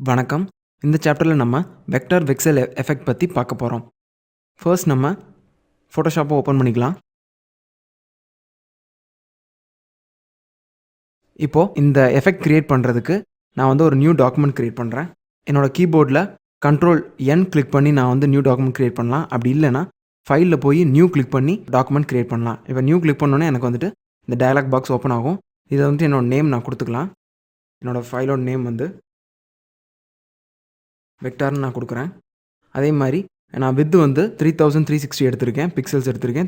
வணக்கம். இந்த சாப்டரில் நம்ம வெக்டார் வெக்சல் எஃபெக்ட் பற்றி பார்க்க போகிறோம். ஃபர்ஸ்ட் நம்ம ஃபோட்டோஷாப்பை ஓப்பன் பண்ணிக்கலாம். இப்போது இந்த எஃபெக்ட் கிரியேட் பண்ணுறதுக்கு நான் வந்து ஒரு நியூ டாக்குமெண்ட் கிரியேட் பண்ணுறேன். என்னோடய கீபோர்டில் கண்ட்ரோல் என் கிளிக் பண்ணி நான் வந்து நியூ டாக்குமெண்ட் கிரியேட் பண்ணலாம். அப்படி இல்லைனா ஃபைலில் போய் நியூ கிளிக் பண்ணி டாக்குமெண்ட் கிரியேட் பண்ணலாம். இப்போ நியூ கிளிக் பண்ணோன்னே எனக்கு வந்துட்டு இந்த டயலாக் பாக்ஸ் ஓப்பன் ஆகும். இதை வந்துட்டு என்னோடய நேம் நான் கொடுத்துக்கலாம். என்னோடய ஃபைலோட நேம் வந்து வெக்டார்னு நான் கொடுக்குறேன். அதே மாதிரி நான் வித் வந்து 3360 எடுத்திருக்கேன், பிக்சல்ஸ் எடுத்திருக்கேன்.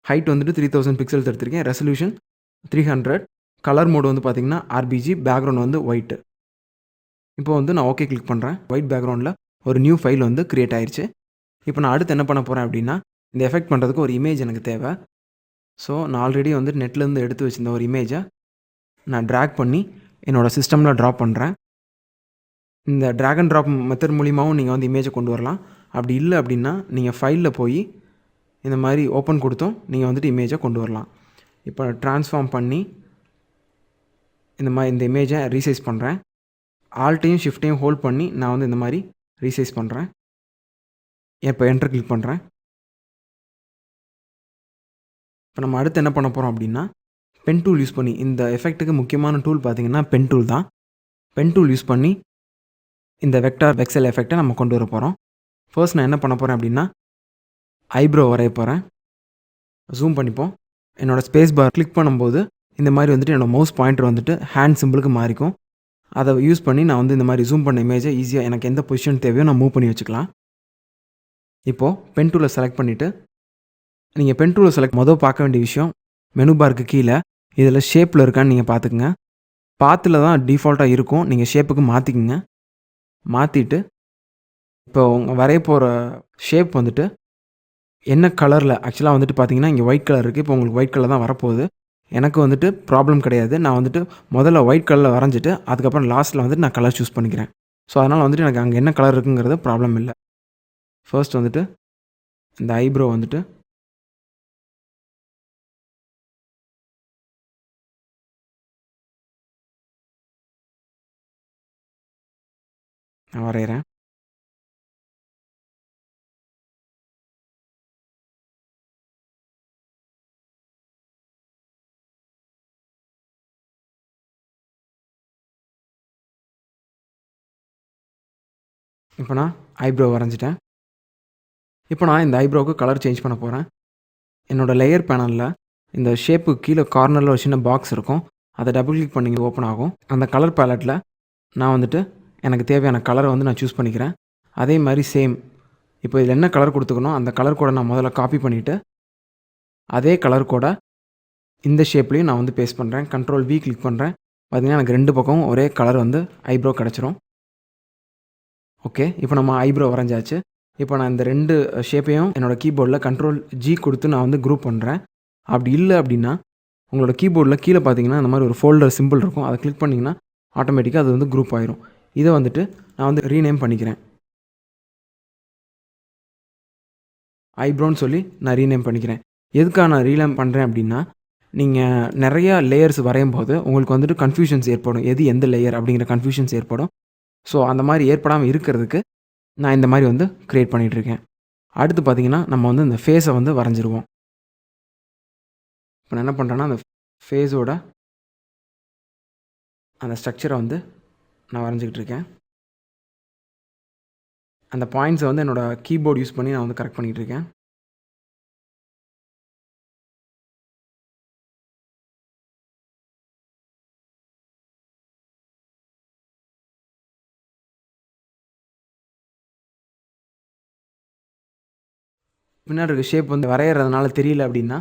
ஹைட் வந்துட்டு 3000 பிக்சல்ஸ் எடுத்திருக்கேன். ரெசல்யூஷன் 300. கலர் மோடு வந்து பார்த்திங்கன்னா ஆர்பிஜி, பேக்ரவுண்ட் வந்து ஒயிட்டு. இப்போ வந்து நான் ஓகே கிளிக் பண்ணுறேன். ஒயிட் பேக்ரவுண்டில் ஒரு நியூ ஃபைல் வந்து க்ரியேட் ஆயிடுச்சு. இப்போ நான் அடுத்து என்ன பண்ண போகிறேன் அப்படின்னா, இந்த எஃபெக்ட் பண்ணுறதுக்கு ஒரு இமேஜ் எனக்கு தேவை. ஸோ நான் ஆல்ரெடி வந்து நெட்லேருந்து எடுத்து வச்சிருந்த ஒரு இமேஜை நான் ட்ராக் பண்ணி என்னோடய சிஸ்டமில் ட்ராப் பண்ணுறேன். இந்த ட்ராக் அண்ட் ட்ராப் மெத்தட் மூலிமாவும் நீங்கள் வந்து இமேஜை கொண்டு வரலாம். அப்படி இல்லை அப்படின்னா நீங்கள் ஃபைலில் போய் இந்த மாதிரி ஓப்பன் கொடுத்தும் நீங்கள் வந்துட்டு இமேஜை கொண்டு வரலாம். இப்போ ட்ரான்ஸ்ஃபார்ம் பண்ணி இந்த இமேஜை ரீசைஸ் பண்ணுறேன். ஆல்ட்டையும் ஷிஃப்ட்டையும் ஹோல்ட் பண்ணி நான் வந்து இந்த மாதிரி ரீசைஸ் பண்ணுறேன். இப்போ என்டர் கிளிக் பண்ணுறேன். இப்போ நம்ம அடுத்து என்ன பண்ண போகிறோம் அப்படின்னா, பென் டூல் யூஸ் பண்ணி, இந்த எஃபெக்ட்டுக்கு முக்கியமான டூல் பார்த்திங்கன்னா பென் டூல் தான். பென் டூல் யூஸ் பண்ணி இந்த வெக்டார் வெக்சல் எஃபெக்டை நம்ம கொண்டு வர போகிறோம். ஃபர்ஸ்ட் நான் என்ன பண்ண போகிறேன் அப்படின்னா, ஐப்ரோ வரைய போகிறேன். ஜூம் பண்ணிப்போம். என்னோடய ஸ்பேஸ் பார் கிளிக் பண்ணும்போது இந்த மாதிரி வந்துட்டு என்னோடய மவுஸ் பாயிண்டர் வந்துட்டு ஹேண்ட் சிம்பிளுக்கு மாறிக்கும். அதை யூஸ் பண்ணி நான் வந்து இந்த மாதிரி ஜூம் பண்ண இமேஜை ஈஸியாக எனக்கு எந்த பொசிஷன் தேவையோ நான் மூவ் பண்ணி வச்சுக்கலாம். இப்போது பென் டூலை செலக்ட் பண்ணிவிட்டு, நீங்கள் பென் டூலை செலக்ட் பார்க்க வேண்டிய விஷயம், மெனு பாருக்கு கீழே இதில் ஷேப்பில் இருக்கான்னு நீங்கள் பார்த்துக்குங்க. பாத்தில் தான் டிஃபால்ட்டாக இருக்கும். நீங்கள் ஷேப்புக்கு மாற்றிக்குங்க. மாற்றிட்டு இப்போ உங்கள் வரைய போகிற ஷேப் வந்துட்டு என்ன கலரில், ஆக்சுவலாக வந்துட்டு பார்த்தீங்கன்னா இங்கே ஒயிட் கலர் இருக்குது. இப்போ உங்களுக்கு ஒயிட் கலர் தான் வரப்போகுது. எனக்கு வந்துட்டு ப்ராப்ளம் கிடையாது. நான் வந்துட்டு முதல்ல ஒயிட் கலரில் வரைஞ்சிட்டு அதுக்கப்புறம் லாஸ்ட்டில் வந்துட்டு நான் கலர் சூஸ் பண்ணிக்கிறேன். ஸோ அதனால் வந்துட்டு எனக்கு அங்கே என்ன கலர் இருக்குங்கிறது ப்ராப்ளம் இல்லை. ஃபர்ஸ்ட் வந்துட்டு இந்த ஐப்ரோ வந்துட்டு நான் வரைகிறேன். இப்போ நான் ஐப்ரோ வரைஞ்சிட்டேன். இப்போ நான் இந்த ஐப்ரோவுக்கு கலர் சேஞ்ச் பண்ண போகிறேன். என்னோடய லேயர் பேனலில் இந்த ஷேப்புக்கு கீழே கார்னரில் ஒரு சின்ன பாக்ஸ் இருக்கும். அதை டபுள் கிளிக் பண்ணி ஓப்பன் ஆகும். அந்த கலர் பேலட்டில் நான் வந்துட்டு எனக்கு தேவையான கலரை வந்து நான் சூஸ் பண்ணிக்கிறேன். அதே மாதிரி சேம் இப்போ இதில் என்ன கலர் கொடுத்துக்கணும் அந்த கலர் கோடை நான் முதல்ல காப்பி பண்ணிவிட்டு அதே கலர் கோடை இந்த ஷேப்லேயும் நான் வந்து பேஸ்ட் பண்ணுறேன். கண்ட்ரோல் வி கிளிக் பண்ணுறேன். பார்த்திங்கன்னா எனக்கு 2 பக்கமும் ஒரே கலர் வந்து ஐப்ரோ கிடச்சிரும். ஓகே, இப்போ நம்ம ஐப்ரோ வரைஞ்சாச்சு. இப்போ நான் இந்த 2 ஷேப்பையும் என்னோடய கீபோர்டில் கண்ட்ரோல் ஜி கொடுத்து நான் வந்து குரூப் பண்ணுறேன். அப்படி இல்லை அப்படின்னா உங்களோட கீபோர்டில் கீழே பார்த்தீங்கன்னா இந்த மாதிரி ஒரு ஃபோல்டர் சிம்பிள் இருக்கும். அதை கிளிக் பண்ணிங்கன்னா ஆட்டோமேட்டிக்காக அது வந்து குரூப் ஆயிரும். இதை வந்துட்டு நான் வந்து ரீநேம் பண்ணிக்கிறேன். ஐப்ரோன்னு சொல்லி நான் ரீநேம் பண்ணிக்கிறேன். எதுக்காக நான் ரீநேம் பண்ணுறேன் அப்படின்னா, நீங்கள் நிறையா லேயர்ஸ் வரையும் போது உங்களுக்கு வந்துட்டு கன்ஃபியூஷன்ஸ் ஏற்படும். எது எந்த லேயர் அப்படிங்கிற கன்ஃபியூஷன்ஸ் ஏற்படும். ஸோ அந்த மாதிரி ஏற்படாமல் இருக்கிறதுக்கு நான் இந்த மாதிரி வந்து க்ரியேட் பண்ணிகிட்ருக்கேன். அடுத்து பார்த்திங்கன்னா நம்ம வந்து இந்த ஃபேஸை வந்து வரைஞ்சிருவோம். இப்போ நான் என்ன பண்ணுறேன்னா அந்த ஃபேஸோட அந்த ஸ்ட்ரக்சரை வந்து நான் வரைஞ்சிக்கிட்டு இருக்கேன். அந்த பாயிண்ட்ஸை வந்து என்னோடய கீபோர்டு யூஸ் பண்ணி நான் வந்து கரெக்ட் பண்ணிகிட்டு இருக்கேன். பின்னாடி இருக்க ஷேப் வந்து வரைகிறதுனால தெரியல அப்படின்னா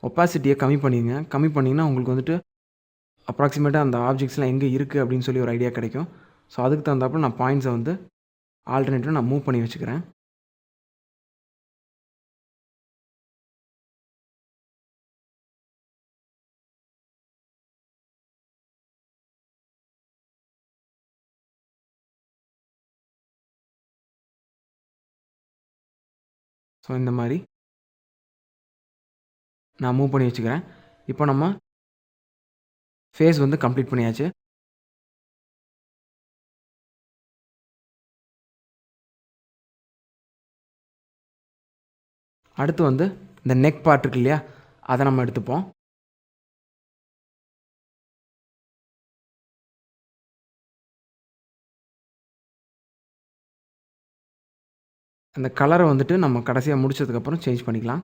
ஒப்பாசிட்டியை கம்மி பண்ணிடுங்க. கம்மி பண்ணிங்கன்னா உங்களுக்கு வந்துட்டு அப்ராக்சிமேட்டாக அந்த ஆப்ஜெக்ட்ஸ்லாம் எங்கே இருக்குது அப்படின்னு சொல்லி ஒரு ஐடியா கிடைக்கும். ஸோ அதுக்கு தகுந்தாப்புல நான் பாயிண்ட்ஸை வந்து ஆல்டர்னேட்டிவாக நான் மூவ் பண்ணி வச்சுக்கிறேன். ஸோ இந்த மாதிரி நான் மூவ் பண்ணி வச்சுக்கிறேன். இப்போ நம்ம ஃபேஸ் வந்து கம்ப்ளீட் பண்ணியாச்சு. அடுத்து வந்து இந்த நெக் பார்ட் இருக்கு இல்லையா, அதை நம்ம எடுத்துப்போம். அந்த கலரை வந்துட்டு நம்ம கடைசியாக முடிச்சதுக்கப்புறம் சேஞ்ச் பண்ணிக்கலாம்.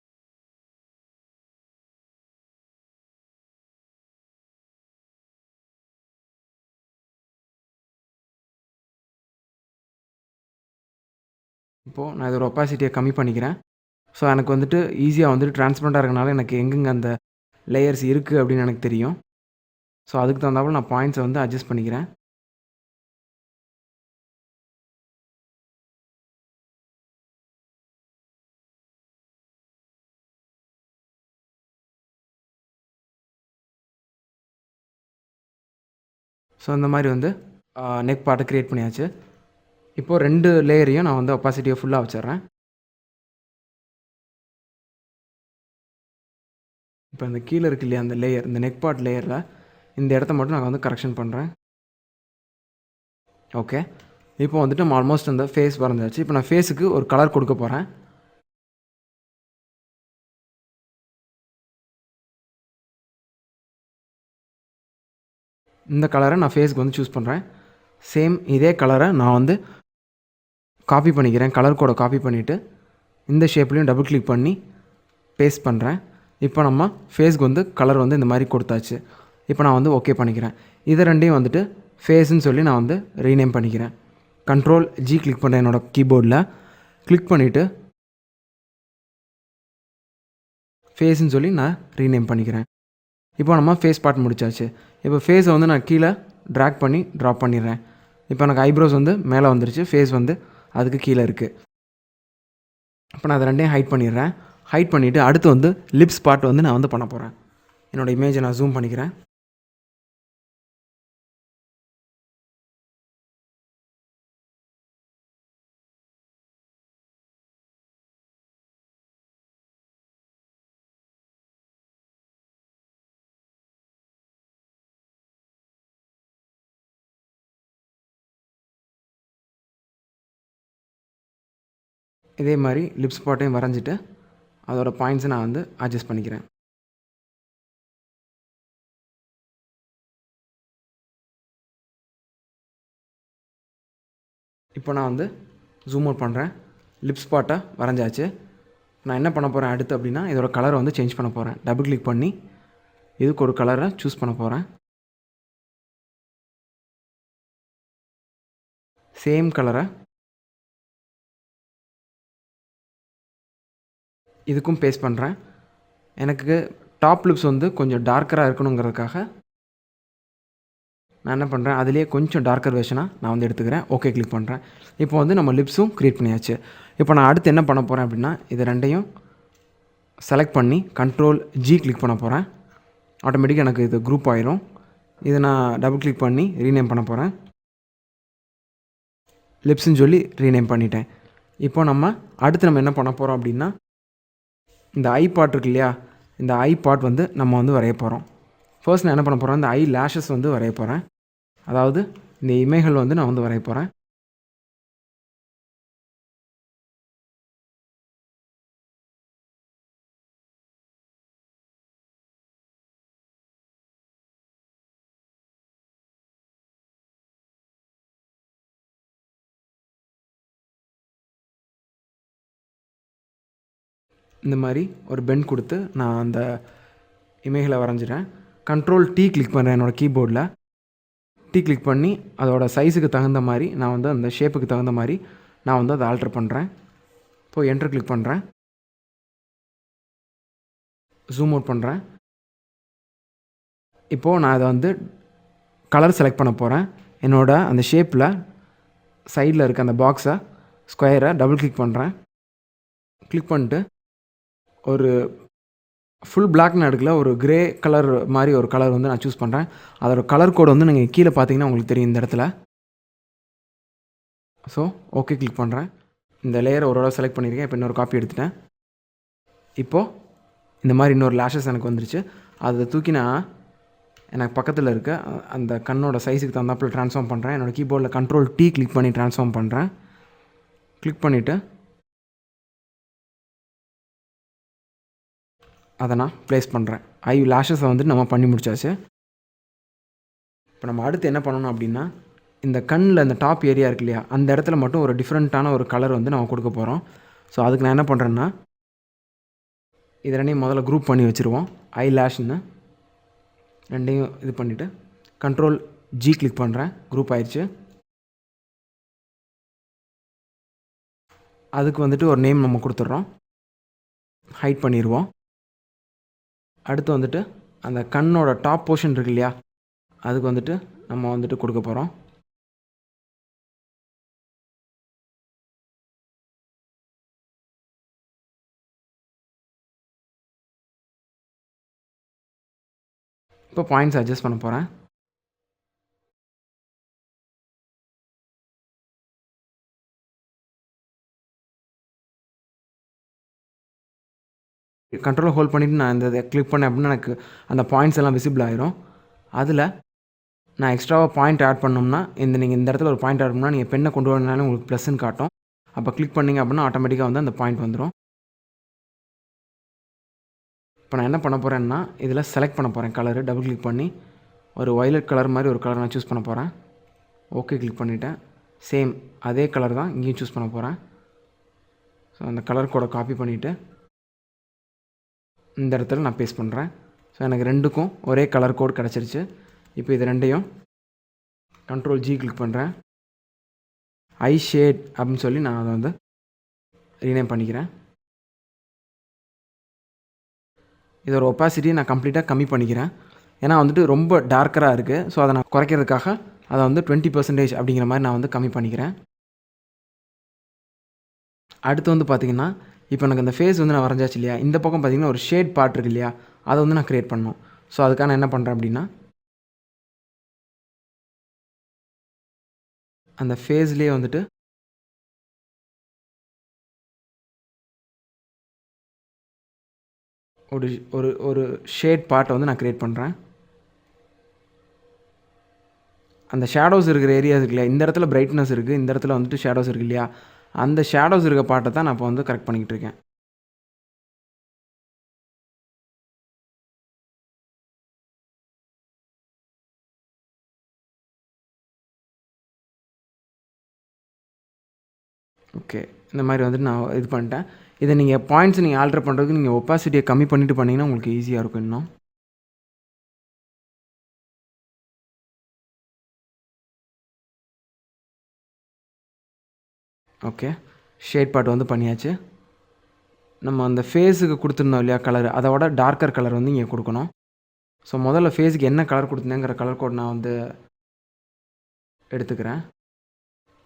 இப்போது நான் இதோட ஒப்பாசிட்டியை கம்மி பண்ணிக்கிறேன். ஸோ எனக்கு வந்துட்டு ஈஸியாக வந்துட்டு டிரான்ஸ்பரண்ட்டாக இருக்கனால எனக்கு எங்கெங்கே அந்த லேயர்ஸ் இருக்குது அப்படின்னு எனக்கு தெரியும். ஸோ அதுக்கு தகுந்தாப்புல நான் பாயிண்ட்ஸை வந்து அட்ஜஸ்ட் பண்ணிக்கிறேன். ஸோ இந்த மாதிரி வந்து நெக் பார்ட்டை க்ரியேட் பண்ணியாச்சு. இப்போது 2 லேயரையும் நான் வந்து ஒப்பாசிட்டியை ஃபுல்லாக வச்சிடுறேன். இப்போ இந்த கீழே இருக்கு இல்லையா அந்த லேயர், இந்த நெக் பார்ட் லேயரில் இந்த இடத்த மட்டும் நான் வந்து கரெக்ஷன் பண்ணுறேன். ஓகே, இப்போ வந்துட்டு நம்ம ஆல்மோஸ்ட் அந்த ஃபேஸ் வரைஞ்சாச்சு. இப்போ நான் ஃபேஸுக்கு ஒரு கலர் கொடுக்க போகிறேன். இந்த கலரை நான் ஃபேஸுக்கு வந்து சூஸ் பண்ணுறேன். சேம் இதே கலரை நான் வந்து காப்பி பண்ணிக்கிறேன். கலர் கோடை காப்பி பண்ணிவிட்டு இந்த ஷேப்லேயும் டபுள் கிளிக் பண்ணி பேஸ்ட் பண்ணுறேன். இப்போ நம்ம ஃபேஸ்க்கு வந்து கலர் வந்து இந்த மாதிரி கொடுத்தாச்சு. இப்போ நான் வந்து ஓகே பண்ணிக்கிறேன். இதை ரெண்டையும் வந்துட்டு ஃபேஸ்ன்னு சொல்லி நான் வந்து ரீநேம் பண்ணிக்கிறேன். கண்ட்ரோல் ஜி கிளிக் பண்ணுறேன் என்னோடய கீபோர்டில். கிளிக் பண்ணிவிட்டு ஃபேஸ்ன்னு சொல்லி நான் ரீநேம் பண்ணிக்கிறேன். இப்போ நம்ம ஃபேஸ் பார்ட் முடிச்சாச்சு. இப்போ ஃபேஸை வந்து நான் கீழே ட்ராக் பண்ணி ட்ராப் பண்ணிடுறேன். இப்போ எனக்கு ஐப்ரோஸ் வந்து மேலே வந்துருச்சு, ஃபேஸ் வந்து அதுக்கு கீழே இருக்குது. இப்போ நான் அதை ரெண்டையும் ஹைட் பண்ணிடுறேன். ஹைட் பண்ணிவிட்டு அடுத்து வந்து லிப்ஸ் பார்ட் வந்து நான் வந்து பண்ண போகிறேன். என்னோடய இமேஜை நான் ஜூம் பண்ணிக்கிறேன். இதே மாதிரி லிப்ஸ் பார்ட்டையும் வரைஞ்சிட்டு அதோடய பாயிண்ட்ஸை நான் வந்து அட்ஜஸ்ட் பண்ணிக்கிறேன். இப்போ நான் வந்து ஜூம் அவுட் பண்ணுறேன். லிப்ஸ் பார்ட்டை வரைஞ்சாச்சு. நான் என்ன பண்ண போகிறேன் அடுத்து அப்படின்னா, இதோட கலரை வந்து சேஞ்ச் பண்ண போகிறேன். டபுள் கிளிக் பண்ணி இதுக்கு ஒரு கலரை சூஸ் பண்ண போகிறேன். சேம் கலரை இதுக்கும் பேஸ்ட் பண்ணுறேன். எனக்கு டாப் லிப்ஸ் வந்து கொஞ்சம் டார்க்கராக இருக்கணுங்கிறதுக்காக நான் என்ன பண்ணுறேன், அதிலே கொஞ்சம் டார்க்கர் வெர்ஷனாக நான் வந்து எடுத்துக்கிறேன். ஓகே கிளிக் பண்ணுறேன். இப்போ வந்து நம்ம லிப்ஸும் க்ரியேட் பண்ணியாச்சு. இப்போ நான் அடுத்து என்ன பண்ண போகிறேன் அப்படின்னா, இது ரெண்டையும் செலக்ட் பண்ணி கண்ட்ரோல் ஜி கிளிக் பண்ண போகிறேன். ஆட்டோமேட்டிக்காக எனக்கு இது குரூப் ஆயிரும். இதை நான் டபுள் கிளிக் பண்ணி ரீநேம் பண்ண போகிறேன். லிப்ஸ்ன்னு சொல்லி ரீநேம் பண்ணிட்டேன். இப்போ நம்ம அடுத்து நம்ம என்ன பண்ண போகிறோம் அப்படின்னா, இந்த ஐ பார்ட் இருக்கு இல்லையா, இந்த ஐ பார்ட் வந்து நம்ம வந்து வரைய போகிறோம். ஃபர்ஸ்ட் நான் என்ன பண்ண போகிறேன், இந்த ஐ லேஷஸ் வந்து வரைய போகிறேன். அதாவது இந்த இமைகள் வந்து நான் வந்து வரைய போகிறேன். இந்த மாதிரி ஒரு பெண்ட் கொடுத்து நான் அந்த இமைகளை வரைஞ்சிட்டேன். கண்ட்ரோல் டி கிளிக் பண்ணுறேன் என்னோடய கீபோர்டில். டி கிளிக் பண்ணி அதோட சைஸுக்கு தகுந்த மாதிரி நான் வந்து அந்த ஷேப்புக்கு தகுந்த மாதிரி நான் வந்து அதை ஆல்ட்ரு பண்ணுறேன். இப்போது என்டர் கிளிக் பண்ணுறேன். ஜூம் அவுட் பண்ணுறேன். இப்போது நான் அதை வந்து கலர் செலக்ட் பண்ண போகிறேன். என்னோட அந்த ஷேப்பில் சைடில் இருக்க அந்த பாக்ஸை ஸ்கொயரை டபுள் கிளிக் பண்ணுறேன். கிளிக் பண்ணிட்டு ஒரு ஃபுல் பிளாக் நான் எடுக்கல, ஒரு கிரே கலர் மாதிரி ஒரு கலர் வந்து நான் சூஸ் பண்ணுறேன். அதோட கலர் கோடு வந்து நீங்கள் கீழே பார்த்தீங்கன்னா உங்களுக்கு தெரியும் இந்த இடத்துல. ஸோ ஓகே கிளிக் பண்ணுறேன். இந்த லேயரை ஒரு தடவை செலக்ட் பண்ணியிருக்கேன். இப்போ இன்னொரு காப்பி எடுத்துட்டேன். இப்போது இந்த மாதிரி இன்னொரு லேஷஸ் எனக்கு வந்துருச்சு. அதை தூக்கி நான் எனக்கு பக்கத்தில் இருக்க அந்த கண்ணோட சைஸுக்கு தகுந்தாப்பில் ட்ரான்ஸ்ஃபார்ம் பண்ணுறேன். என்னோடய கீபோர்டில் கண்ட்ரோல் டி கிளிக் பண்ணி ட்ரான்ஸ்ஃபார்ம் பண்ணுறேன். கிளிக் பண்ணிவிட்டு அதை நான் ப்ளேஸ் பண்ணுறேன். ஐ லேஷஸை வந்துட்டு நம்ம பண்ணி முடிச்சாச்சு. இப்போ நம்ம அடுத்து என்ன பண்ணணும் அப்படின்னா, இந்த கண்ணில் இந்த டாப் ஏரியா இருக்கு இல்லையா, அந்த இடத்துல மட்டும் ஒரு டிஃப்ரெண்ட்டான ஒரு கலர் வந்து நம்ம கொடுக்க போகிறோம். ஸோ அதுக்கு நான் என்ன பண்ணுறேன்னா, இது ரெண்டையும் முதல்ல குரூப் பண்ணி வச்சுருவோம். ஐ லேஷ்னு ரெண்டையும் இது பண்ணிவிட்டு கண்ட்ரோல் ஜி கிளிக் பண்ணுறேன். குரூப் ஆயிடுச்சு. அதுக்கு வந்துட்டு ஒரு நேம் நம்ம கொடுத்துட்றோம். ஹைட் பண்ணிடுவோம். அடுத்து வந்துட்டு அந்த கண்ணோட டாப் போர்ஷன் இருக்கு இல்லையா, அதுக்கு வந்துட்டு நம்ம வந்துட்டு கொடுக்க போகிறோம். இப்போ பாயிண்ட்ஸ் அட்ஜஸ்ட் பண்ண போகிறேன். கண்ட்ரோல் ஹோல்ட் பண்ணிவிட்டு நான் இந்த இதை கிளிக் பண்ணேன் அப்படின்னா எனக்கு அந்த பாயிண்ட்ஸ் எல்லாம் விசிபிள் ஆயிரும். அதில் நான் எக்ஸ்ட்ராவாக பாயிண்ட் ஆட் பண்ணோம்னா, நீங்கள் இந்த இடத்துல ஒரு பாயிண்ட் ஆட் பண்ணால் நீங்கள் பெண்ணை கொண்டு வரனாலும் உங்களுக்கு ப்ளஸ்ன்னு காட்டும். அப்போ கிளிக் பண்ணிங்க அப்படின்னா ஆட்டோமேட்டிக்காக வந்து அந்த பாயிண்ட் வந்துடும். இப்போ நான் என்ன பண்ண போகிறேன்னா, இதில் செலக்ட் பண்ண போகிறேன் கலரு. டபுள் கிளிக் பண்ணி ஒரு வயலட் கலர் மாதிரி ஒரு கலர் நான் சூஸ் பண்ண போகிறேன். ஓகே கிளிக் பண்ணிவிட்டேன். சேம் அதே கலர் தான் இங்கேயும் சூஸ் பண்ண போகிறேன். ஸோ அந்த கலர் கோடை காப்பி பண்ணிவிட்டு இந்த இடத்துல நான் பேஸ்ட் பண்ணுறேன். ஸோ எனக்கு ரெண்டுக்கும் ஒரே கலர் கோட் கிடச்சிருச்சு. இப்போ இது ரெண்டையும் கண்ட்ரோல் ஜி கிளிக் பண்ணுறேன். ஐ ஷேட் அப்படின்னு சொல்லி நான் அதை வந்து ரீநேம் பண்ணிக்கிறேன். இதோட ஒப்பாசிட்டியை நான் கம்ப்ளீட்டாக கம்மி பண்ணிக்கிறேன். ஏன்னா வந்துட்டு ரொம்ப டார்க்கராக இருக்குது. ஸோ அதை நான் குறைக்கிறதுக்காக அதை வந்து 20% அப்படிங்கிற மாதிரி நான் வந்து கம்மி பண்ணிக்கிறேன். அடுத்து வந்து பார்த்திங்கன்னா, இப்போ எனக்கு அந்த ஃபேஸ் வந்து நான் வரைஞ்சாச்சு இல்லையா, இந்த பக்கம் பார்த்திங்கன்னா ஒரு ஷேட் பார்ட் இருக்கு இல்லையா, அதை வந்து நான் க்ரியேட் பண்ணணும். ஸோ அதுக்காக நான் என்ன பண்ணுறேன் அப்படின்னா, அந்த ஃபேஸ்லேயே வந்துட்டு ஒரு ஒரு ஒரு ஷேட் பார்ட்டை வந்து நான் க்ரியேட் பண்ணுறேன். அந்த ஷேடோஸ் இருக்கிற ஏரியா இருக்கு இல்லையா, இந்த இடத்துல பிரைட்னஸ் இருக்குது, இந்த இடத்துல வந்துட்டு ஷேடோஸ் இருக்குது இல்லையா, அந்த ஷேடோஸ் இருக்க பார்ட்டை தான் நான் இப்போ வந்து கரெக்ட் பண்ணிக்கிட்டு இருக்கேன். ஓகே, இந்த மாதிரி வந்துட்டு நான் இது பண்ணிட்டேன். இதை நீங்கள் பாயிண்ட்ஸ் நீங்கள் ஆல்டர் பண்ணுறதுக்கு நீங்கள் ஒப்பாசிட்டியை கம்மி பண்ணிவிட்டு பண்ணிங்கன்னா உங்களுக்கு ஈஸியாக இருக்கும் இன்னும். ஓகே, ஷேட் பார்ட் வந்து பண்ணியாச்சு. நம்ம அந்த ஃபேஸுக்கு கொடுத்துருந்தோம் இல்லையா கலர், அதோட டார்க்கர் கலர் வந்து இங்கே கொடுக்கணும். ஸோ முதல்ல ஃபேஸுக்கு என்ன கலர் கொடுத்துருந்தேங்கிற கலர் கோட் நான் வந்து எடுத்துக்கிறேன்.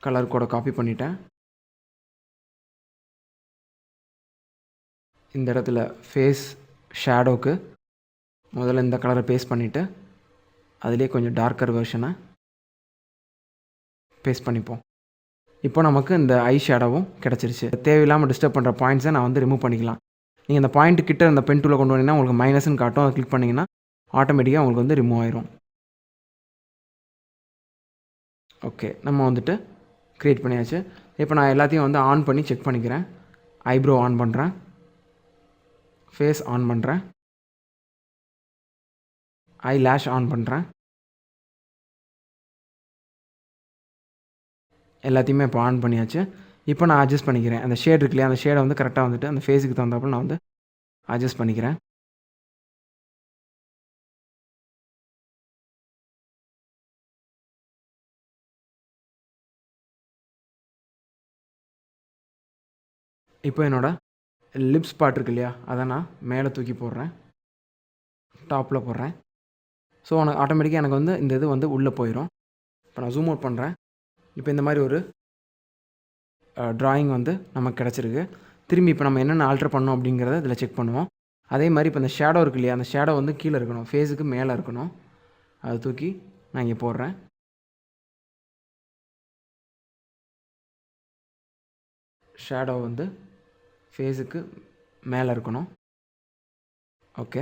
கலர் கோடை காப்பி பண்ணிட்டேன். இந்த இடத்துல ஃபேஸ் ஷேடோவுக்கு முதல்ல இந்த கலரை பேஸ்ட் பண்ணிவிட்டு அதிலே கொஞ்சம் டார்க்கர் வெர்ஷனை பேஸ்ட் பண்ணிப்போம். இப்போ நமக்கு இந்த ஐ ஷேடோவும் கிடச்சிருச்சு. தேவையில்லாமல் டிஸ்டர்ப் பண்ணுற பாயிண்ட்ஸை நான் வந்து ரிமூவ் பண்ணிக்கலாம். நீங்கள் இந்த பாயிண்ட் கிட்ட இந்த பென் டூலை கொண்டு வந்தீங்கன்னா உங்களுக்கு மைனஸ்ன்னு காட்டும். அதை கிளிக் பண்ணிங்கன்னா ஆட்டோமேட்டிக்காக உங்களுக்கு வந்து ரிமூவ் ஆயிரும். ஓகே, நம்ம வந்துட்டு க்ரியேட் பண்ணியாச்சு. இப்போ நான் எல்லாத்தையும் வந்து ஆன் பண்ணி செக் பண்ணிக்கிறேன். ஐப்ரோ ஆன் பண்ணுறேன், ஃபேஸ் ஆன் பண்ணுறேன், ஐ லேஷ் ஆன் பண்ணுறேன். எல்லாத்தையுமே இப்போ ஆன் பண்ணியாச்சு. இப்போ நான் அட்ஜஸ்ட் பண்ணிக்கிறேன். அந்த ஷேட் இருக்கு இல்லையா, அந்த ஷேடை வந்து கரெக்டாக வந்துட்டு அந்த ஃபேஸுக்கு தகுந்தாப்புல நான் வந்து அட்ஜஸ்ட் பண்ணிக்கிறேன். இப்போ என்னோடய லிப்ஸ் பார்ட் இருக்கு இல்லையா, அதை நான் மேலே தூக்கி போடுறேன், டாப்பில் போடுறேன். ஸோ எனக்கு ஆட்டோமேட்டிக்காக எனக்கு வந்து இந்த இது வந்து உள்ளே போயிடும். இப்போ நான் ஜூம் அவுட் பண்ணுறேன். இப்போ இந்த மாதிரி ஒரு ட்ராயிங் வந்து நமக்கு கிடச்சிருக்கு. திரும்பி இப்போ நம்ம என்னென்ன ஆல்ட்ரு பண்ணோம் அப்படிங்கிறத இதில் செக் பண்ணுவோம். அதே மாதிரி இப்போ இந்த ஷேடோ இருக்கு இல்லையா, அந்த ஷேடோ வந்து கீழே இருக்கணும், ஃபேஸுக்கு மேலே இருக்கணும். அதை தூக்கி நான் இங்கே போடுறேன். ஷேடோ வந்து ஃபேஸுக்கு மேலே இருக்கணும். ஓகே,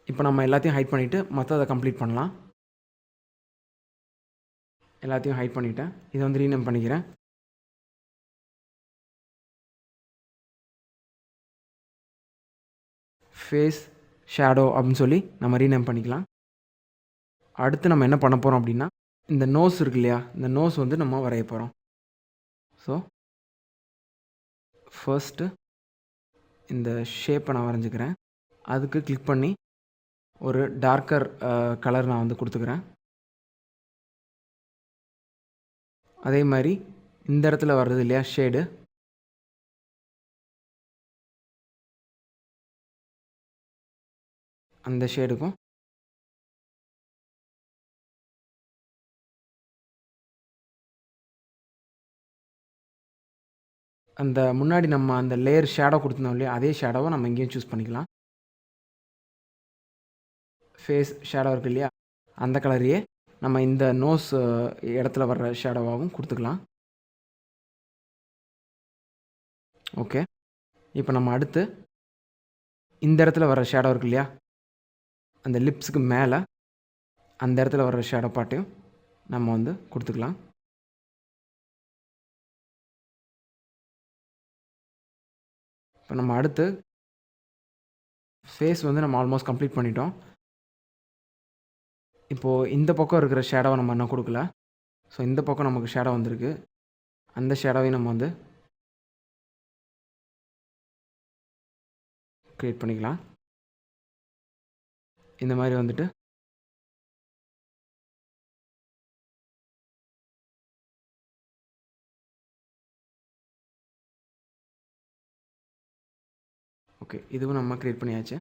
இப்போ நம்ம எல்லாத்தையும் ஹைட் பண்ணிவிட்டு மற்றதை கம்ப்ளீட் பண்ணலாம். எல்லாத்தையும் ஹைட் பண்ணிவிட்டேன். இதை வந்து ரீநேம் பண்ணிக்கிறேன். ஃபேஸ் ஷேடோ அப்படின்னு சொல்லி நம்ம ரீநேம் பண்ணிக்கலாம். அடுத்து நம்ம என்ன பண்ண போகிறோம் அப்படின்னா, இந்த நோஸ் இருக்கு இல்லையா, இந்த நோஸ் வந்து நம்ம வரைய போகிறோம். ஸோ ஃபர்ஸ்ட்டு இந்த ஷேப்பை நான் வரைஞ்சிக்கிறேன். அதுக்கு கிளிக் பண்ணி ஒரு டார்க்கர் கலர் நான் வந்து கொடுத்துக்கிறேன். அதே மாதிரி இந்த இடத்துல வர்றது இல்லையா ஷேடு, அந்த ஷேடுக்கும் அந்த முன்னாடி நம்ம அந்த லேயர் ஷேடோ கொடுத்துருந்தோம் இல்லையா, அதே ஷேடோவை நம்ம இங்கேயும் சூஸ் பண்ணிக்கலாம். ஃபேஸ் ஷேடோ இருக்குது இல்லையா, அந்த கலரையே நம்ம இந்த நோஸ் இடத்துல வர்ற ஷேடோவாகவும் கொடுத்துக்கலாம். ஓகே, இப்போ நம்ம அடுத்து இந்த இடத்துல வர்ற ஷேடோ இருக்கு இல்லையா, அந்த லிப்ஸுக்கு மேலே அந்த இடத்துல வர்ற ஷேடோ பாட்டையும் நம்ம வந்து கொடுத்துக்கலாம். இப்போ நம்ம அடுத்து ஃபேஸ் வந்து நம்ம ஆல்மோஸ்ட் கம்ப்ளீட் பண்ணிட்டோம். இப்போது இந்த பக்கம் இருக்கிற ஷேடோவை நம்ம இன்னும் கொடுக்கல. ஸோ இந்த பக்கம் நமக்கு ஷேடோ வந்திருக்கு. அந்த ஷேடோவையும் நம்ம வந்து க்ரியேட் பண்ணிக்கலாம். இந்த மாதிரி வந்துட்டு ஓகே, இதுவும் நம்ம க்ரியேட் பண்ணியாச்சு.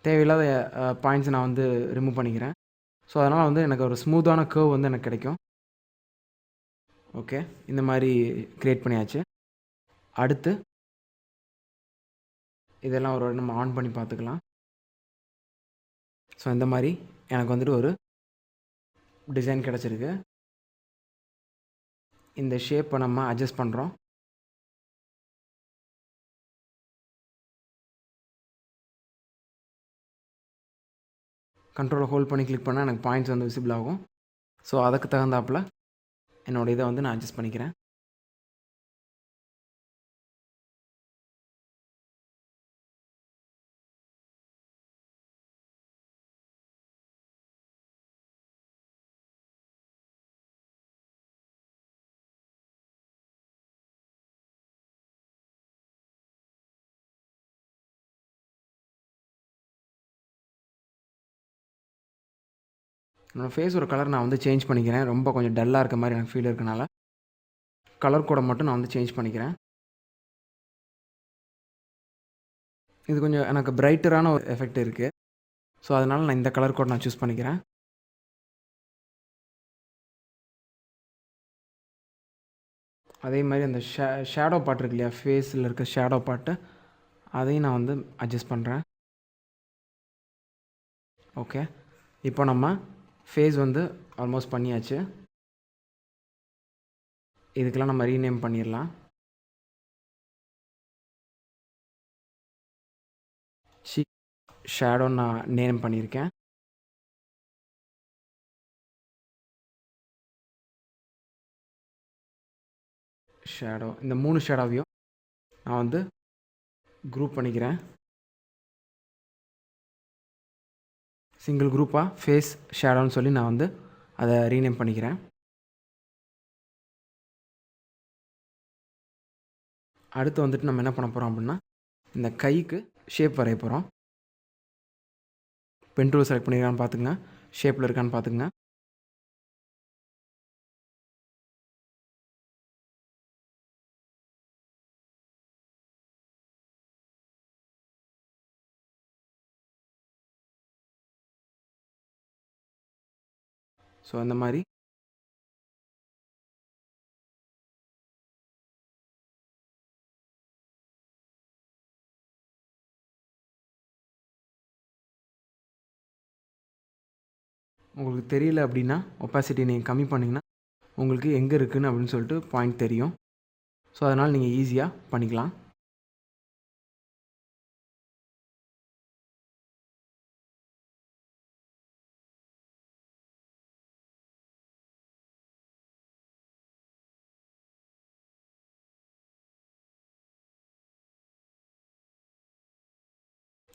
தேவையில்லாத பாயிண்ட்ஸ் நான் வந்து ரிமூவ் பண்ணிக்கிறேன். ஸோ அதனால் வந்து எனக்கு ஒரு ஸ்மூத்தான கர்வ் வந்து எனக்கு கிடைக்கும். ஓகே, இந்த மாதிரி க்ரியேட் பண்ணியாச்சு. அடுத்து இதெல்லாம் ஒரு நம்ம ஆன் பண்ணி பார்த்துக்கலாம். ஸோ இந்த மாதிரி எனக்கு வந்துட்டு ஒரு டிசைன் கிடச்சிருக்கு. இந்த ஷேப்பை நம்ம அட்ஜஸ்ட் பண்ணுறோம். கண்ட்ரோலை ஹோல்ட் பண்ணி கிளிக் பண்ணால் எனக்கு பாயிண்ட்ஸ் வந்து விசிபிள் ஆகும். ஸோ அதுக்கு தகுந்தாப்பில் என்னோடய இதை வந்து நான் அட்ஜஸ்ட் பண்ணிக்கிறேன். என்னோடய ஃபேஸோட கலர் நான் வந்து சேஞ்ச் பண்ணிக்கிறேன். ரொம்ப கொஞ்சம் டல்லாக இருக்க மாதிரி எனக்கு ஃபீல் இருக்கனால கலர் கோடை மட்டும் நான் வந்து சேஞ்ச் பண்ணிக்கிறேன். இது கொஞ்சம் எனக்கு பிரைட்டரான ஒரு எஃபெக்ட் இருக்குது. ஸோ அதனால் நான் இந்த கலர் கோட் நான் சூஸ் பண்ணிக்கிறேன். அதே மாதிரி அந்த ஷேடோ பார்ட் இருக்கு இல்லையா, ஃபேஸில் இருக்க ஷேடோ பார்ட்டு அதையும் நான் வந்து அட்ஜஸ்ட் பண்ணுறேன். ஓகே, இப்போ நம்ம ஃபேஸ் வந்து ஆல்மோஸ்ட் பண்ணியாச்சு. இதுக்கெல்லாம் நம்ம ரீநேம் பண்ணிடலாம். ஷேடோ நான் நேம் பண்ணியிருக்கேன். ஷேடோ இந்த 3 ஷேடோவையும் நான் வந்து குரூப் பண்ணிக்கிறேன். சிங்கிள் குரூப்பாக ஃபேஸ் ஷேடோன்னு சொல்லி நான் வந்து அதை ரீநேம் பண்ணிக்கிறேன். அடுத்து வந்துட்டு நம்ம என்ன பண்ண போகிறோம் அப்படின்னா, இந்த கைக்கு ஷேப் வரைய போகிறோம். பென் டூல் செலக்ட் பண்ணியிருக்கான்னு பார்த்துங்க, ஷேப்பில் இருக்கான்னு பார்த்துங்க. ஸோ அந்த மாதிரி உங்களுக்கு தெரியல அப்படின்னா ஒப்பாசிட்டி நீங்கள் கம்மி பண்ணிங்கன்னா உங்களுக்கு எங்கே இருக்குதுன்னு அப்படின்னு சொல்லிட்டு பாயிண்ட் தெரியும். ஸோ அதனால் நீங்கள் ஈஸியாக பண்ணிக்கலாம்.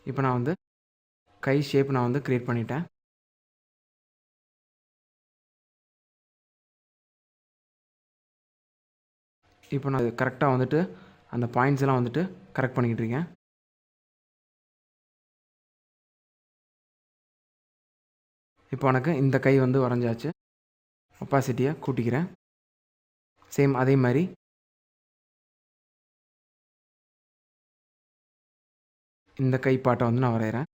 இப்போ நான் வந்து கை ஷேப் நான் வந்து க்ரியேட் பண்ணிட்டேன். இப்போ நான் கரெக்டாக வந்துட்டு அந்த பாயிண்ட்ஸ் எல்லாம் வந்துட்டு கரெக்ட் பண்ணிக்கிட்டு இருக்கேன். இப்போ எனக்கு இந்த கை வந்து வரைஞ்சாச்சு. ஒப்பாசிட்டியை கூட்டிக்கிறேன். சேம் அதே மாதிரி இந்த கை பாட்டை வந்து நான் வரைகிறேன்.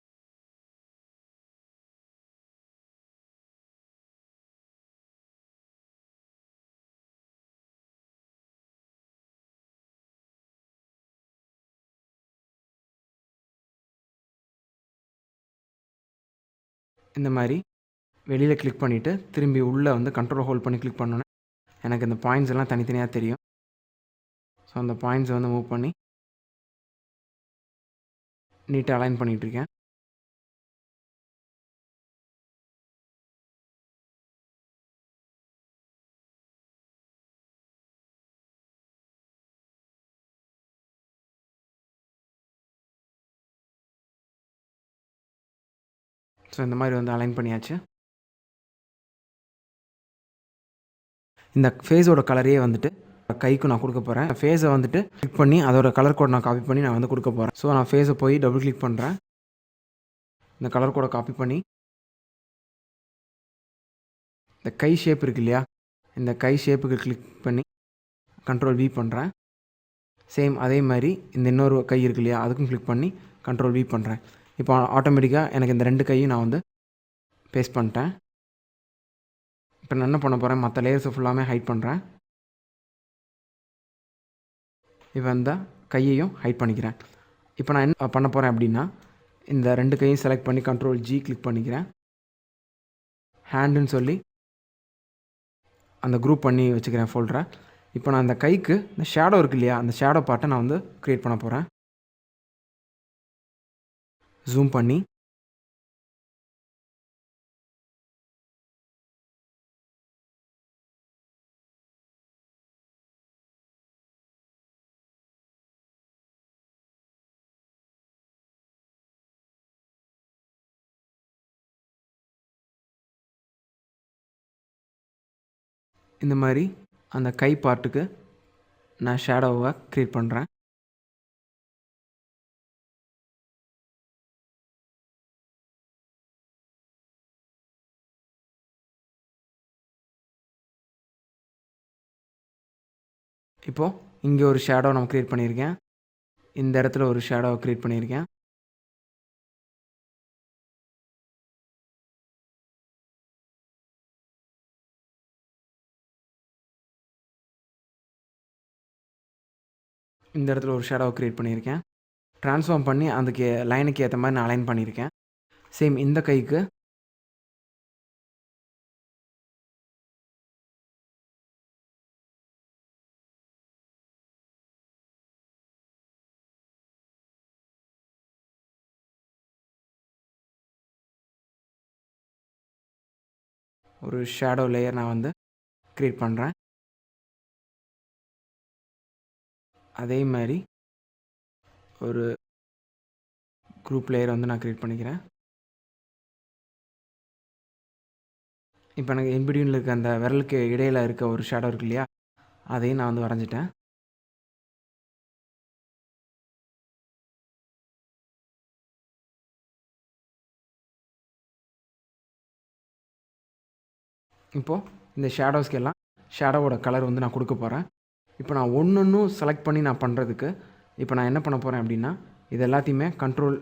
இந்த மாதிரி வெளியில் கிளிக் பண்ணிவிட்டு திரும்பி உள்ளே வந்து கண்ட்ரோல் ஹோல்ட் பண்ணி கிளிக் பண்ணோன்னே எனக்கு இந்த பாயிண்ட்ஸ் எல்லாம் தனித்தனியாக தெரியும். ஸோ அந்த பாயிண்ட்ஸை வந்து மூவ் பண்ணி நீட்டாக அலைன் பண்ணிகிட்ருக்கேன். ஸோ இந்த மாதிரி வந்து அலைன் பண்ணியாச்சு. இந்த ஃபேஸோட கலரையே வந்துட்டு கைக்கு நான் கொடுக்க போகிறேன். ஃபேஸை வந்துட்டு கிளிக் பண்ணி அதோட கலர் கோட் நான் காப்பி பண்ணி நான் வந்து கொடுக்க போகிறேன். ஸோ நான் ஃபேஸை போய் டபுள் கிளிக் பண்ணுறேன். இந்த கலர் கோடை காப்பி பண்ணி இந்த கை ஷேப் இருக்கு இல்லையா, இந்த கை ஷேப்புக்கு கிளிக் பண்ணி கண்ட்ரோல் வி பண்ணுறேன். சேம் அதே மாதிரி இந்த இன்னொரு கை இருக்கு இல்லையா, அதுக்கும் கிளிக் பண்ணி கண்ட்ரோல் வி பண்ணுறேன். இப்போ ஆட்டோமேட்டிக்காக எனக்கு இந்த 2 கையும் நான் வந்து பேஸ்ட் பண்ணிட்டேன். இப்போ நான் என்ன பண்ண போகிறேன், மற்ற லேயர்ஸை ஃபுல்லாமே ஹைட் பண்ணுறேன். இப்போ இந்த கையையும் ஹைட் பண்ணிக்கிறேன். இப்போ நான் என்ன பண்ண போகிறேன் அப்படின்னா, இந்த 2 கையும் செலக்ட் பண்ணி கண்ட்ரோல் ஜி கிளிக் பண்ணிக்கிறேன். ஹேண்டுன்னு சொல்லி அந்த குரூப் பண்ணி வச்சுக்கிறேன் ஃபோல்டரை. இப்போ நான் அந்த கைக்கு இந்த ஷேடோ இருக்கு இல்லையா, அந்த ஷேடோ பார்ட்டை நான் வந்து க்ரியேட் பண்ண போகிறேன். ஜூம் பண்ணி இந்த மாதிரி அந்த கை பார்ட்டுக்கு நான் ஷேடோவை க்ரியேட் பண்ணுறேன். இப்போது இங்கே ஒரு ஷேடோ நான் க்ரியேட் பண்ணியிருக்கேன். இந்த இடத்துல ஒரு ஷேடோவை க்ரியேட் பண்ணியிருக்கேன். இந்த இடத்துல ஒரு ஷேடோவை க்ரியேட் பண்ணியிருக்கேன். ட்ரான்ஸ்ஃபார்ம் பண்ணி அதுக்கு லைனுக்கு ஏற்ற மாதிரி நான் அலைன் பண்ணியிருக்கேன். சேம் இந்த கைக்கு ஒரு ஷேடோ லேயர் நான் வந்து க்ரியேட் பண்ணுறேன். அதே மாதிரி ஒரு குரூப் லேயர் வந்து நான் க்ரியேட் பண்ணிக்கிறேன். இப்போ எனக்கு இன்பிட்வீனில் இருக்க அந்த விரலுக்கு இடையில் இருக்க ஒரு ஷேடோ இருக்கு இல்லையா, அதையும் நான் வந்து வரைஞ்சிட்டேன். இப்போது இந்த ஷேடோஸ்க்கு எல்லாம் ஷேடோவோட கலர் வந்து நான் கொடுக்க போகிறேன். இப்போ நான் ஒன்றும் செலக்ட் பண்ணி நான் பண்ணுறதுக்கு இப்போ நான் என்ன பண்ண போகிறேன் அப்படின்னா, இது எல்லாத்தையுமே கண்ட்ரோல்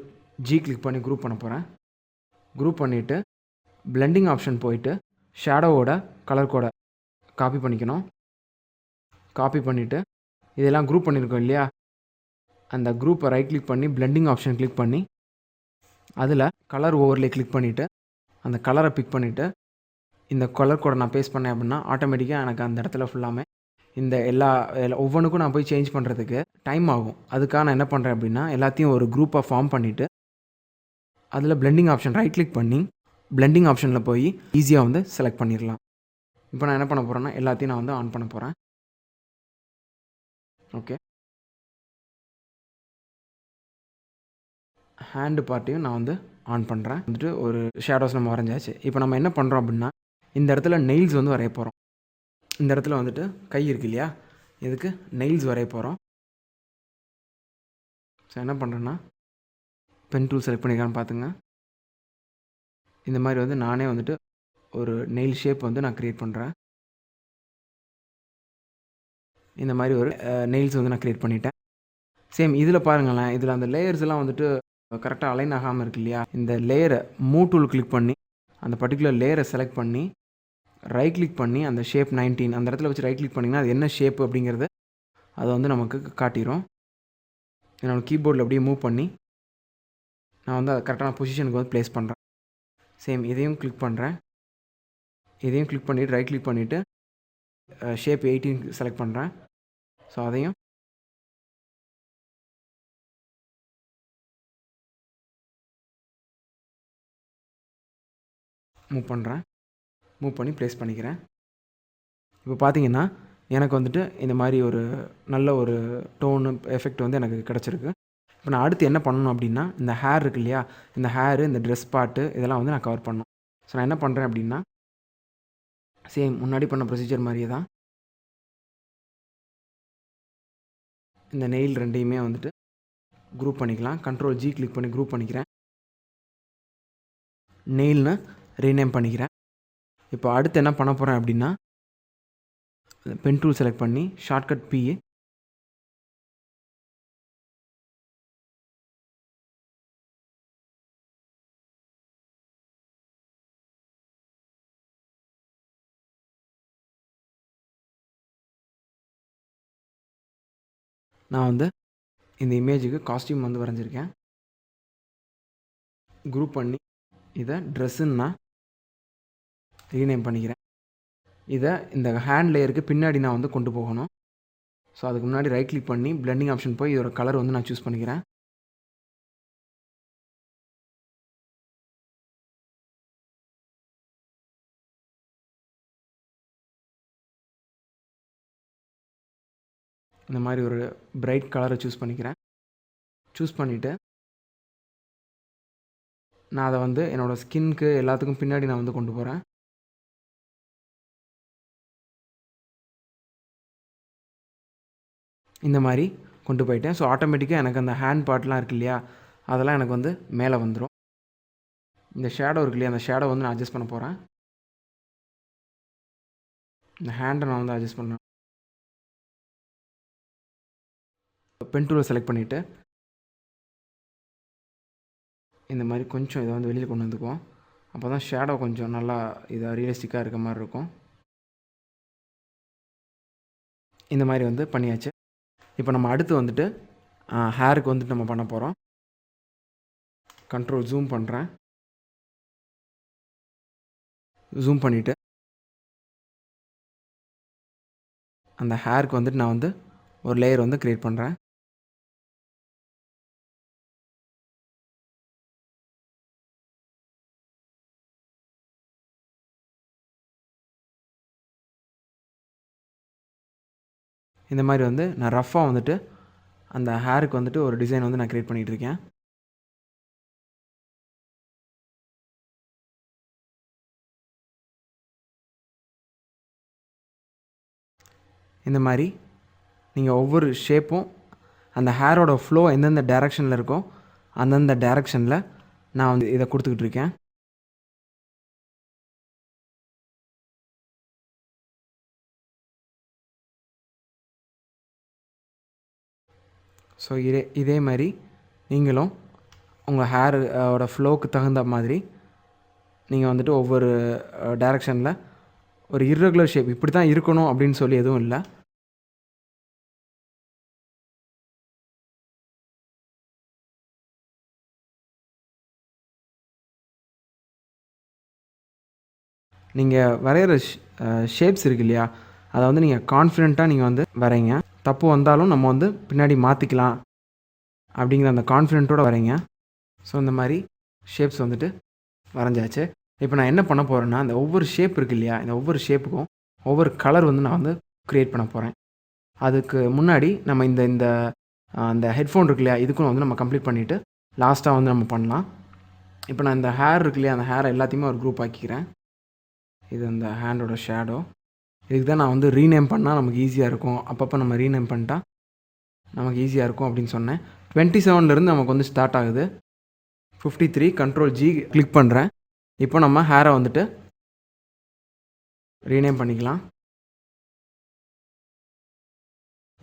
ஜி கிளிக் பண்ணி குரூப் பண்ண போகிறேன். குரூப் பண்ணிவிட்டு பிளெண்டிங் ஆப்ஷன் போயிட்டு ஷேடோவோட கலர் கோடை காப்பி பண்ணிக்கணும். காப்பி பண்ணிவிட்டு இதெல்லாம் குரூப் பண்ணியிருக்கோம் இல்லையா, அந்த குரூப்பை ரைட் கிளிக் பண்ணி பிளெண்டிங் ஆப்ஷன் கிளிக் பண்ணி அதில் கலர் ஓவர்லே கிளிக் பண்ணிவிட்டு அந்த கலரை பிக் பண்ணிவிட்டு இந்த கலர் கோடை நான் பேஸ்ட் பண்ணேன் அப்படின்னா ஆட்டோமேட்டிக்காக எனக்கு அந்த இடத்துல ஃபுல்லாமே இந்த ஒவ்வொன்றுக்கும் நான் போய் சேஞ்ச் பண்ணுறதுக்கு டைம் ஆகும். அதுக்காக நான் என்ன பண்ணுறேன் அப்படின்னா, எல்லாத்தையும் ஒரு குரூப்பாக ஃபார்ம் பண்ணிவிட்டு அதில் பிளெண்டிங் ஆப்ஷன் ரைட் கிளிக் பண்ணி பிளெண்டிங் ஆப்ஷனில் போய் ஈஸியாக வந்து செலக்ட் பண்ணிடலாம். இப்போ நான் என்ன பண்ண போகிறேன்னா, எல்லாத்தையும் நான் வந்து ஆன் பண்ண போகிறேன். ஓகே, ஹேண்டு பார்ட்டையும் நான் வந்து ஆன் பண்ணுறேன். வந்துட்டு ஒரு ஷேடோஸ் நம்ம வரைஞ்சாச்சு. இப்போ நம்ம என்ன பண்ணுறோம் அப்படின்னா, இந்த இடத்துல நெயில்ஸ் வந்து வரைய போகிறோம். இந்த இடத்துல வந்துட்டு கை இருக்கு இல்லையா, இதுக்கு நெயில்ஸ் வரைய போகிறோம். ஸோ என்ன பண்ணுறேன்னா, பென் டூல் செலக்ட் பண்ணிக்கான்னு பார்த்துங்க. இந்த மாதிரி வந்து நானே வந்துட்டு ஒரு நெயில் ஷேப் வந்து நான் க்ரியேட் பண்ணுறேன். இந்த மாதிரி ஒரு நெயில்ஸ் வந்து நான் க்ரியேட் பண்ணிட்டேன். சேம் இதில் பாருங்களேன், இதில் அந்த லேயர்ஸ் எல்லாம் வந்துட்டு கரெக்டாக அலைன் ஆகாமல் இருக்கு இல்லையா. இந்த லேயரை மூவ் டூல் கிளிக் பண்ணி அந்த பர்டிகுலர் லேயரை செலக்ட் பண்ணி ரைட் கிளிக் பண்ணி அந்த ஷேப் 19 அந்த இடத்துல வச்சு ரைட் கிளிக் பண்ணிங்கன்னா அது என்ன ஷேப்பு அப்படிங்கிறது அதை வந்து நமக்கு காட்டிடும். என்னோடய கீபோர்டில் அப்படியே மூவ் பண்ணி நான் வந்து அதை கரெக்டான பொசிஷனுக்கு வந்து ப்ளேஸ் பண்ணுறேன். சேம் இதையும் கிளிக் பண்ணுறேன். இதையும் கிளிக் பண்ணிவிட்டு ரைட் கிளிக் பண்ணிவிட்டு ஷேப் 18 செலக்ட் பண்ணுறேன். ஸோ அதையும் மூவ் பண்ணுறேன். மூவ் பண்ணி ப்ளேஸ் பண்ணிக்கிறேன். இப்போ பார்த்தீங்கன்னா எனக்கு வந்துட்டு இந்த மாதிரி ஒரு நல்ல ஒரு டோனு எஃபெக்ட் வந்து எனக்கு கிடச்சிருக்கு. இப்போ நான் அடுத்து என்ன பண்ணணும் அப்படின்னா, இந்த ஹேர் இருக்கு இல்லையா, இந்த ஹேரு, இந்த ட்ரெஸ் பார்ட்டு இதெல்லாம் வந்து நான் கவர் பண்ணணும். ஸோ நான் என்ன பண்ணுறேன் அப்படின்னா, சேம் முன்னாடி பண்ண ப்ரொசீஜர் மாதிரியே தான் இந்த நெயில் ரெண்டையுமே வந்துட்டு குரூப் பண்ணிக்கலாம். கண்ட்ரோல் G கிளிக் பண்ணி குரூப் பண்ணிக்கிறேன். நெயில்னு ரீநேம் பண்ணிக்கிறேன். இப்போ அடுத்து என்ன பண்ண போகிறேன் அப்படின்னா, பென் டூல் செலக்ட் பண்ணி ஷார்ட்கட் P நான் வந்து இந்த இமேஜுக்கு காஸ்டியூம் வந்து வரைஞ்சிருக்கேன். குரூப் பண்ணி இதை ட்ரெஸ்ஸுன்னு நான் ரீநேம் பண்ணிக்கிறேன். இதை இந்த ஹேண்ட் லேயருக்கு பின்னாடி நான் வந்து கொண்டு போகணும். ஸோ அதுக்கு முன்னாடி ரைட் கிளிக் பண்ணி பிளெண்டிங் ஆப்ஷன் போய் இதோட கலர் வந்து நான் சூஸ் பண்ணிக்கிறேன். இந்த மாதிரி ஒரு பிரைட் கலரை சூஸ் பண்ணிக்கிறேன். சூஸ் பண்ணிவிட்டு நான் அதை வந்து என்னோடய ஸ்கின்க்கு எல்லாத்துக்கும் பின்னாடி நான் வந்து கொண்டு போகிறேன். இந்த மாதிரி கொண்டு போயிட்டேன். ஸோ ஆட்டோமேட்டிக்காக எனக்கு அந்த ஹேண்ட் பார்ட்லாம் இருக்குது இல்லையா, அதெல்லாம் எனக்கு வந்து மேலே வந்துடும். இந்த ஷேடோ இருக்கு இல்லையா, அந்த ஷேடோ வந்து நான் அட்ஜஸ்ட் பண்ண போகிறேன். இந்த ஹேண்டை நான் வந்து அட்ஜஸ்ட் பண்ணுறேன். பென் டூலை செலக்ட் பண்ணிவிட்டு இந்த மாதிரி கொஞ்சம் இதை வந்து வெளியில் கொண்டு வந்துக்குவோம். அப்போ தான் ஷேடோ கொஞ்சம் நல்லா இதாக ரியலிஸ்டிக்காக இருக்க மாதிரி இருக்கும். இந்த மாதிரி வந்து பண்ணியாச்சு. இப்போ நம்ம அடுத்து வந்துட்டு ஹேருக்கு வந்துட்டு நம்ம பண்ண போகிறோம். கண்ட்ரோல் ஜூம் பண்ணுறேன். ஜூம் பண்ணிவிட்டு அந்த ஹேருக்கு வந்துட்டு நான் வந்து ஒரு லேயர் வந்து க்ரியேட் பண்ணுறேன். இந்த மாதிரி வந்து நான் ரஃப்பாக வந்துட்டு அந்த ஹேருக்கு வந்துட்டு ஒரு டிசைன் வந்து நான் க்ரியேட் பண்ணிகிட்டு இருக்கேன். இந்த மாதிரி நீங்கள் ஒவ்வொரு ஷேப்பும் அந்த ஹேரோட ஃப்ளோ எந்தெந்த டைரெக்ஷனில் இருக்கோ அந்தந்த டைரெக்ஷனில் நான் வந்து இதை கொடுத்துக்கிட்டு இருக்கேன். ஸோ இதே மாதிரி நீங்களும் உங்கள் ஹேரோட ஃப்ளோவுக்கு தகுந்த மாதிரி நீங்கள் வந்துட்டு ஒவ்வொரு டைரெக்ஷனில் ஒரு இர்ரெகுலர் ஷேப் இப்படி தான் இருக்கணும் அப்படின்னு சொல்லி எதுவும் இல்லை. நீங்கள் வரைகிற ஷேப்ஸ் இருக்கு இல்லையா, அதை வந்து நீங்கள் கான்ஃபிடெண்ட்டாக நீங்கள் வந்து வரைங்க. தப்பு வந்தாலும் நம்ம வந்து பின்னாடி மாற்றிக்கலாம் அப்படிங்கிற அந்த கான்ஃபிடென்ட்டோடு வரைங்க. ஸோ இந்த மாதிரி ஷேப்ஸ் வந்துட்டு வரைஞ்சாச்சு. இப்போ நான் என்ன பண்ண போகிறேன்னா, இந்த ஒவ்வொரு ஷேப் இருக்குது இல்லையா, இந்த ஒவ்வொரு ஷேப்புக்கும் ஒவ்வொரு கலர் வந்து நான் வந்து க்ரியேட் பண்ண போகிறேன். அதுக்கு முன்னாடி நம்ம இந்த அந்த ஹெட்ஃபோன் இருக்கு இல்லையா, இதுக்கும் வந்து நம்ம கம்ப்ளீட் பண்ணிவிட்டு லாஸ்ட்டாக வந்து நம்ம பண்ணலாம். இப்போ நான் இந்த ஹேர் இருக்கு இல்லையா, அந்த ஹேரை எல்லாத்தையுமே ஒரு குரூப் ஆக்கிக்கிறேன். இது அந்த ஹேண்டோட ஷேடோ. இதுக்கு தான் நான் வந்து ரீநேம் பண்ணால் நமக்கு ஈஸியாக இருக்கும், அப்பப்போ நம்ம ரீநேம் பண்ணிட்டா நமக்கு ஈஸியாக இருக்கும் அப்படின்னு சொன்னேன். 27லேருந்து நமக்கு வந்து ஸ்டார்ட் ஆகுது. 53 Ctrl G கிளிக் பண்ணுறேன். இப்போ நம்ம ஹேரை வந்துட்டு ரீநேம் பண்ணிக்கலாம்.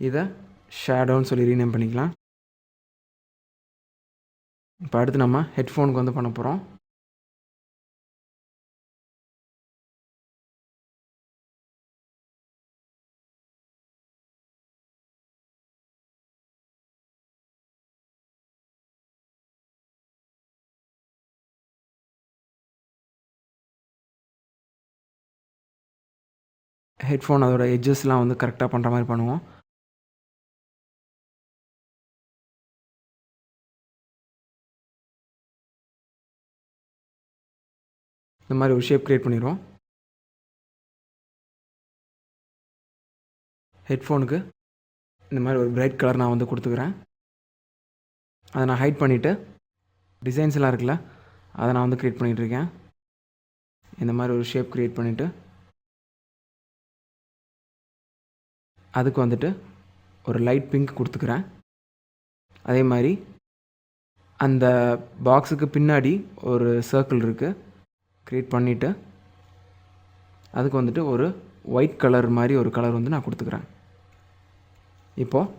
இதை ஷேடோன்னு சொல்லி ரீநேம் பண்ணிக்கலாம். இப்போ அடுத்து நம்ம ஹெட்ஃபோனுக்கு வந்து பண்ண போகிறோம். ஹெட்ஃபோன் அதோட எட்ஜஸ்லாம் வந்து கரெக்டாக பண்ணுற மாதிரி பண்ணுவோம். இந்த மாதிரி ஒரு ஷேப் க்ரியேட் பண்ணிடுவோம். ஹெட்ஃபோனுக்கு இந்த மாதிரி ஒரு பிரைட் கலர் நான் வந்து கொடுத்துக்கிறேன். அதை நான் ஹைட் பண்ணிவிட்டு டிசைன்ஸ்லாம் இருக்குல்ல, அதை நான் வந்து க்ரியேட் பண்ணிகிட்ருக்கேன். இந்த மாதிரி ஒரு ஷேப் க்ரியேட் பண்ணிவிட்டு அதுக்கு வந்துட்டு ஒரு லைட் பிங்க் கொடுத்துக்கிறேன். அதே மாதிரி அந்த பாக்ஸுக்கு பின்னாடி ஒரு சர்க்கிள் இருக்குது, க்ரியேட் பண்ணிவிட்டு அதுக்கு வந்துட்டு ஒரு ஒயிட் கலர் மாதிரி ஒரு கலர் வந்து நான் கொடுத்துக்கிறேன். இப்போது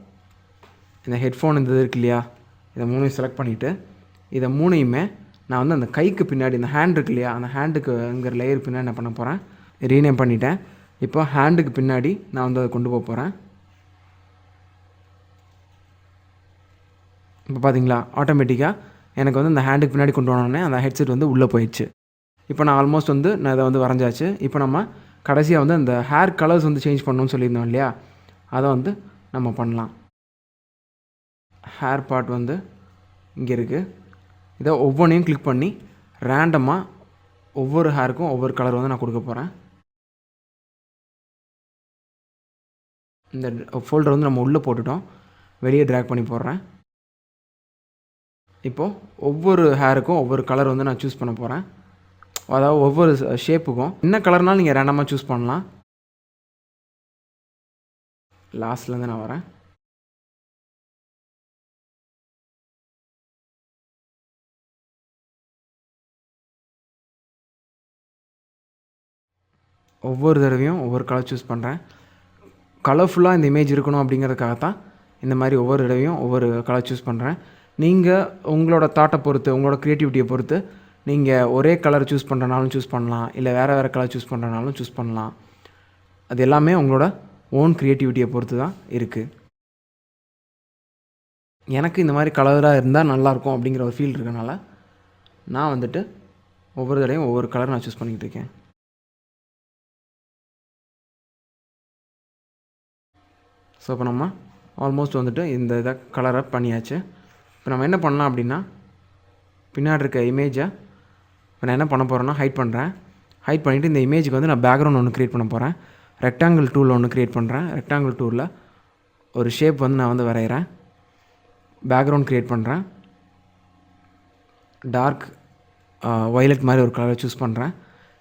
இந்த ஹெட்ஃபோன் இந்த இது இருக்கு இல்லையா, இதை மூணையும் செலக்ட் பண்ணிவிட்டு இதை மூணையுமே நான் வந்து அந்த கைக்கு பின்னாடி இந்த ஹேண்ட் இருக்கு இல்லையா, அந்த ஹேண்டுக்குங்கிற லேயர் பின்னாடி என்ன பண்ண போகிறேன், ரீநேம் பண்ணிட்டேன். இப்போ ஹேண்டுக்கு பின்னாடி நான் வந்து அதை கொண்டு போக போகிறேன். இப்போ பார்த்தீங்களா, ஆட்டோமேட்டிக்காக எனக்கு வந்து அந்த ஹேண்டுக்கு பின்னாடி கொண்டு போனோடனே அந்த ஹெட்செட் வந்து உள்ளே போயிடுச்சு. இப்போ நான் ஆல்மோஸ்ட் வந்து நான் இதை வந்து வரைஞ்சாச்சு. இப்போ நம்ம கடைசியாக வந்து அந்த ஹேர் கலர்ஸ் வந்து சேஞ்ச் பண்ணணும்னு சொல்லியிருந்தோம் இல்லையா, அதை வந்து நம்ம பண்ணலாம். ஹேர் பார்ட் வந்து இங்கே இருக்குது. இதை ஒவ்வொன்றையும் கிளிக் பண்ணி ரேண்டமாக ஒவ்வொரு ஹேருக்கும் ஒவ்வொரு கலர் வந்து நான் கொடுக்க போகிறேன். இந்த ஃபோல்டர் வந்து நம்ம உள்ளே போட்டுட்டோம், வெளியே ட்ராக் பண்ணி போடுறேன். இப்போது ஒவ்வொரு ஹேருக்கும் ஒவ்வொரு கலர் வந்து நான் சூஸ் பண்ண போகிறேன். அதாவது ஒவ்வொரு ஷேப்புக்கும் என்ன கலர்னாலும் நீங்கள் ரேண்டமாக சூஸ் பண்ணலாம். லாஸ்ட்லேருந்து நான் வரேன். ஒவ்வொரு தடவையும் ஒவ்வொரு கலர் சூஸ் பண்ணுறேன். கலர்ஃபுல்லாக இந்த இமேஜ் இருக்கணும் அப்படிங்கிறதுக்காக தான் இந்த மாதிரி ஒவ்வொரு தடவையும் ஒவ்வொரு கலர் சூஸ் பண்ணுறேன். நீங்கள் உங்களோட தாட்டை பொறுத்து, உங்களோட க்ரியேட்டிவிட்டியை பொறுத்து நீங்கள் ஒரே கலர் சூஸ் பண்ணுறனாலும் சூஸ் பண்ணலாம், இல்லை வேறு வேறு கலர் சூஸ் பண்ணுறனாலும் சூஸ் பண்ணலாம். அது எல்லாமே உங்களோட ஓன் க்ரியேட்டிவிட்டியை பொறுத்து தான் இருக்குது. எனக்கு இந்த மாதிரி கலராக இருந்தால் நல்லாயிருக்கும் அப்படிங்கிற ஒரு ஃபீல் இருக்கனால நான் வந்துட்டு ஒவ்வொரு தடவையும் ஒவ்வொரு கலர் நான் சூஸ் பண்ணிக்கிட்டு இருக்கேன். ஸோ இப்போ நம்ம ஆல்மோஸ்ட் வந்துட்டு இந்த இதை கலரை பண்ணியாச்சு. இப்போ நம்ம என்ன பண்ணலாம் அப்படின்னா, பின்னாடி இருக்க இமேஜை இப்போ நான் என்ன பண்ண போகிறேன்னா ஹைட் பண்ணுறேன். ஹைட் பண்ணிவிட்டு இந்த இமேஜுக்கு வந்து நான் பேக்ரவுண்ட் ஒன்று க்ரியேட் பண்ண போகிறேன். ரெக்டாங்கிள் டூலில் ஒன்று க்ரியேட் பண்ணுறேன். ரெக்டாங்கிள் டூலில் ஒரு ஷேப் வந்து நான் வந்து வரைகிறேன். பேக்ரவுண்ட் க்ரியேட் பண்ணுறேன். டார்க் வயலட் மாதிரி ஒரு கலரை சூஸ் பண்ணுறேன்.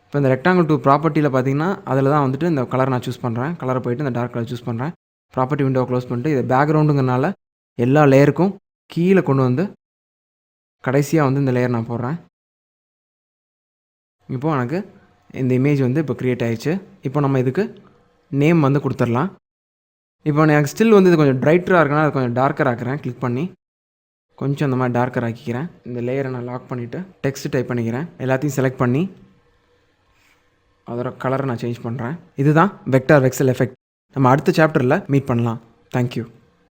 இப்போ இந்த ரெக்டாங்கிள் டூ ப்ராப்பர்ட்டியில் பார்த்தீங்கன்னா அதில் தான் வந்துட்டு இந்த கலர் நான் சூஸ் பண்ணுறேன். கலரை போய்ட்டு இந்த டார்க் கலர் சூஸ் பண்ணுறேன். ப்ராப்பர்ட்டி விண்டோ க்ளோஸ் பண்ணிட்டு இதை பேக்ரவுண்டுங்கிறனால எல்லா லேயருக்கும் கீழே கொண்டு வந்து கடைசியாக வந்து இந்த லேயர் நான் போடுறேன். இப்போது எனக்கு இந்த இமேஜ் வந்து இப்போ க்ரியேட் ஆகிடுச்சு. இப்போ நம்ம இதுக்கு நேம் வந்து கொடுத்துடலாம். இப்போ எனக்கு ஸ்டில் வந்து இது கொஞ்சம் ப்ரைட்டராக இருக்குன்னா அது கொஞ்சம் டார்க்கர் ஆக்குறேன். கிளிக் பண்ணி கொஞ்சம் இந்த மாதிரி டார்க்கர் ஆக்கிக்கிறேன். இந்த லேயரை நான் லாக் பண்ணிவிட்டு டெக்ஸ்ட் டைப் பண்ணிக்கிறேன். எல்லாத்தையும் செலக்ட் பண்ணி அதோட கலரை நான் சேஞ்ச் பண்ணுறேன். இதுதான் வெக்டார் வெக்சல் எஃபெக்ட். நம்ம அடுத்த சாப்டரில் மீட் பண்ணலாம். தேங்க்யூ.